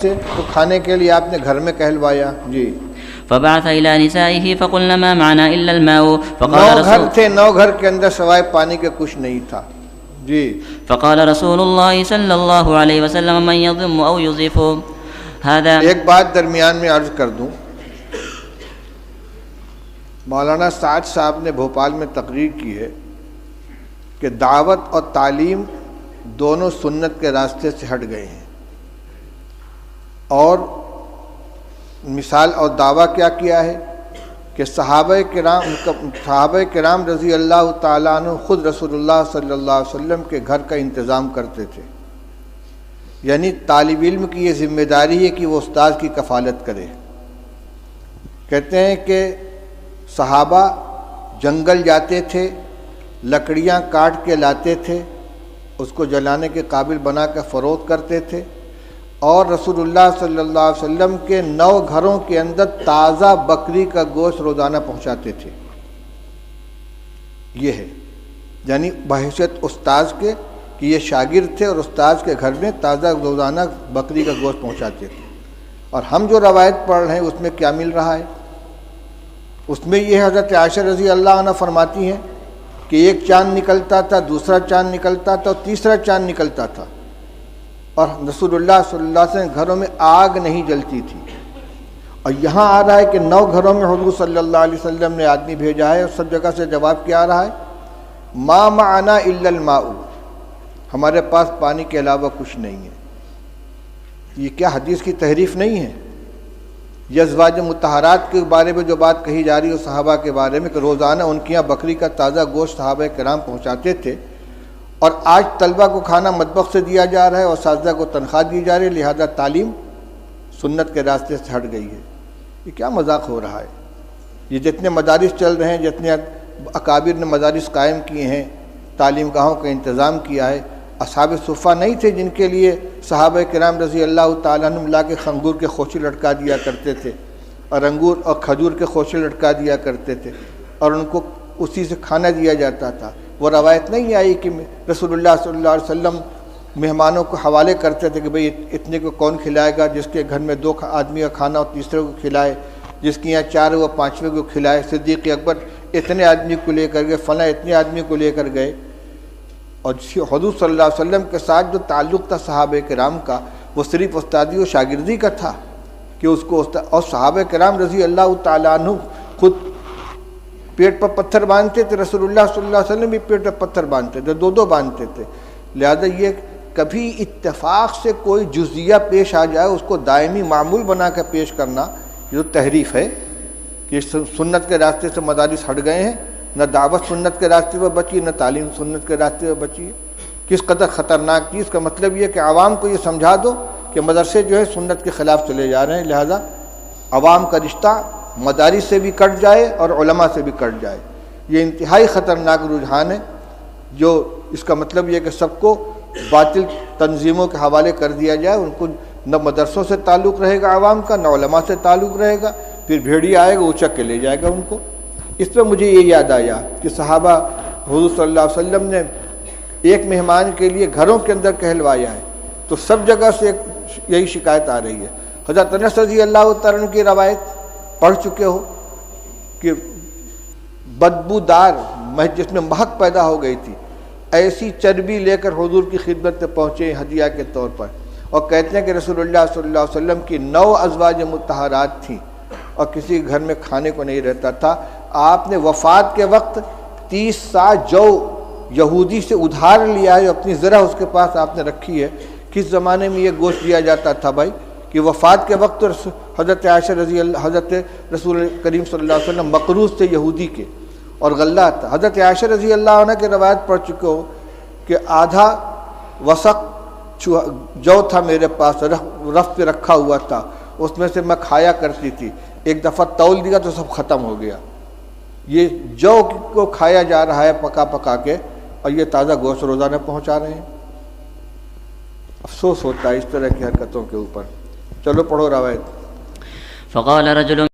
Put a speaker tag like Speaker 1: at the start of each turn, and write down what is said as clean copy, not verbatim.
Speaker 1: تو کھانے کے لیے آپ نے گھر میں کہلوایا جی.
Speaker 2: فبعث إلى نسائه فقلن ما معنا إلا الماء فقال
Speaker 1: 9
Speaker 2: رسول
Speaker 1: گھر تھے، 9 گھر کے اندر سوائے پانی کے کچھ نہیں تھا جی.
Speaker 2: فقال رسول الله صلى الله عليه وسلم من يضم أو يضيف هذا.
Speaker 1: ایک بات درمیان میں عرض کر دوں، مولانا سعد صاحب نے بھوپال میں تقریر کی ہے کہ دعوت اور تعلیم دونوں سنت کے راستے سے ہٹ گئے ہیں، اور مثال اور دعویٰ کیا ہے کہ صحابہ کرام رضی اللہ تعالیٰ عنہ خود رسول اللہ صلی اللہ علیہ وسلم کے گھر کا انتظام کرتے تھے. یعنی طالب علم کی یہ ذمہ داری ہے کہ وہ استاد کی کفالت کرے. کہتے ہیں کہ صحابہ جنگل جاتے تھے، لکڑیاں کاٹ کے لاتے تھے، اس کو جلانے کے قابل بنا کر فروخت کرتے تھے، اور رسول اللہ صلی اللہ علیہ وسلم کے 9 گھروں کے اندر تازہ بکری کا گوشت روزانہ پہنچاتے تھے. یہ ہے یعنی بحیثیت استاذ کے کہ یہ شاگرد تھے اور استاذ کے گھر میں تازہ روزانہ بکری کا گوشت پہنچاتے تھے. اور ہم جو روایت پڑھ رہے ہیں اس میں کیا مل رہا ہے؟ اس میں یہ حضرت عائشہ رضی اللہ عنہ فرماتی ہیں کہ ایک چاند نکلتا تھا، دوسرا چاند نکلتا تھا، اور تیسرا چاند نکلتا تھا، اور رسول اللہ صلی اللہ علیہ وسلم گھروں میں آگ نہیں جلتی تھی. اور یہاں آ رہا ہے کہ 9 گھروں میں حضور صلی اللہ علیہ وسلم نے آدمی بھیجا ہے، اور سب جگہ سے جواب کیا آ رہا ہے؟ ما معنا الا الماء، ہمارے پاس پانی کے علاوہ کچھ نہیں ہے. یہ کیا حدیث کی تحریف نہیں ہے؟ یہ ازواج مطہرات کے بارے میں جو بات کہی جا رہی ہے صحابہ کے بارے میں کہ روزانہ ان کے یہاں بکری کا تازہ گوشت صحابہ کرام پہنچاتے تھے، اور آج طلبہ کو کھانا مطبخ سے دیا جا رہا ہے اور اساتذہ کو تنخواہ دی جا رہی ہے، لہذا تعلیم سنت کے راستے سے ہٹ گئی ہے. یہ کیا مذاق ہو رہا ہے؟ یہ جتنے مدارس چل رہے ہیں، جتنے اکابر نے مدارس قائم کیے ہیں، تعلیم گاہوں کا انتظام کیا ہے، اصحاب صفہ نہیں تھے جن کے لیے صحابہ کرام رضی اللہ تعالیٰ عنہ لا کے انگور کے خوشے لٹکا دیا کرتے تھے، اور انگور اور کھجور کے خوشے لٹکا دیا کرتے تھے، اور ان کو اسی سے کھانا دیا جاتا تھا. وہ روایت نہیں آئی کہ رسول اللہ صلی اللہ علیہ وسلم مہمانوں کو حوالے کرتے تھے کہ بھئی اتنے کو کون کھلائے گا، جس کے گھر میں 2 آدمی کا کھانا اور تیسرے کو کھلائے، جس کے یہاں 4 وہ 5ویں کو کھلائے. صدیق اکبر اتنے آدمی کو لے کر گئے، فلاں اتنے آدمی کو لے کر گئے. اور حضور صلی اللہ علیہ وسلم کے ساتھ جو تعلق تھا صحابہ کرام کا، وہ صرف استادی و شاگردی کا تھا کہ اس کو اور صحابہ کرام رضی اللہ تعالیٰ عنہ خود پیٹ پر پتھر باندھتے تھے، رسول اللہ صلی اللہ علیہ وسلم بھی پیٹ پر پتھر باندھتے تھے، 2 باندھتے تھے. لہذا یہ کبھی اتفاق سے کوئی جزیہ پیش آ جائے اس کو دائمی معمول بنا کر پیش کرنا، یہ تو تحریف ہے کہ سنت کے راستے سے مدارس ہٹ گئے ہیں. نہ دعوت سنت کے راستے پر بچی، نہ تعلیم سنت کے راستے پر بچی ہے. کس قدر خطرناک چیز کا مطلب یہ کہ عوام کو یہ سمجھا دو کہ مدرسے جو ہے سنت کے خلاف چلے جا رہے ہیں، لہذا عوام کا رشتہ مدارس سے بھی کٹ جائے اور علماء سے بھی کٹ جائے. یہ انتہائی خطرناک رجحان ہے، جو اس کا مطلب یہ کہ سب کو باطل تنظیموں کے حوالے کر دیا جائے. ان کو نہ مدرسوں سے تعلق رہے گا عوام کا، نہ علماء سے تعلق رہے گا، پھر بھیڑیا آئے گا اچک کے لے جائے گا ان کو. اس پہ مجھے یہ یاد آیا کہ صحابہ حضور صلی اللہ علیہ وسلم نے ایک مہمان کے لیے گھروں کے اندر کہلوایا ہے، تو سب جگہ سے یہی شکایت آ رہی ہے. حضرت انس رضی اللہ تعالیٰ عنہ کی روایت پڑھ چکے ہو کہ بدبودار جس میں مہک پیدا ہو گئی تھی، ایسی چربی لے کر حضور کی خدمت میں پہنچے ہدیہ کے طور پر، اور کہتے ہیں کہ رسول اللہ صلی اللہ علیہ وسلم کی 9 ازواج مطہرات تھیں اور کسی گھر میں کھانے کو نہیں رہتا تھا. آپ نے وفات کے وقت 30 سا جو یہودی سے ادھار لیا ہے، اپنی ذرا اس کے پاس آپ نے رکھی ہے. کس زمانے میں یہ گوشت دیا جاتا تھا بھائی کہ وفات کے وقت حضرت عائشہ رضی اللہ حضرت رسول کریم صلی اللہ علیہ وسلم مقروض تھے یہودی کے، اور غلہ تھا. حضرت عائشہ رضی اللہ عنہ کی روایت پڑھ چکے ہو کہ آدھا وسق جو تھا میرے پاس، رف پہ رکھا ہوا تھا، اس میں سے میں کھایا کرتی تھی. ایک دفعہ تول دیا تو سب ختم ہو گیا. یہ جو کو کھایا جا رہا ہے پکا کے، اور یہ تازہ گوشت روزانہ پہنچا رہے ہیں. افسوس ہوتا ہے اس طرح کی حرکتوں کے اوپر. چلو پڑھو روایت.
Speaker 2: فقال رجل